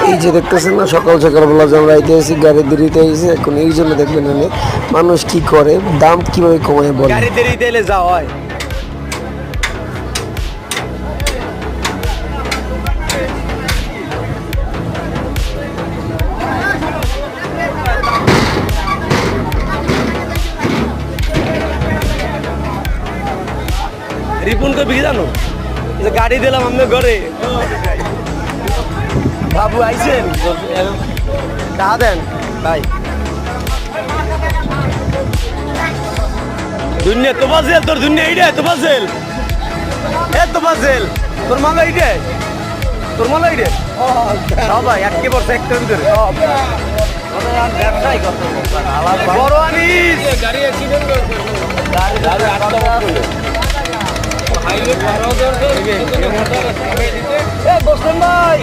এই যে দেখতেছেন না, সকাল সকালবেলা যে আমরা আইতে আসি, গাড়ি দেরিতে আইসি, এখন এই জন্য দেখবেন না মানুষ কি করে, দাম কিভাবে কমায় বলে। গাড়ি দেরিতে এলে যা হয়। রিপুন কই বিকি জানো, এই যে গাড়ি দিলাম আমি ঘরে, বাবু আইছেন টাকা দেন ভাই। দুনিয়া তো বাজেল, তোর দুনিয়া এইটা তো বাজেল, এ তো বাজেল, তোর মালা এইটা, তোর মালা এইটা সবাই একে বছর একটা ভিতরে বড় আনিস গাড়ি অ্যাক্সিডেন্ট করেছে, গাড়ি হাইওয়ে পার হওয়ার দরকার, এই বসলেন ভাই।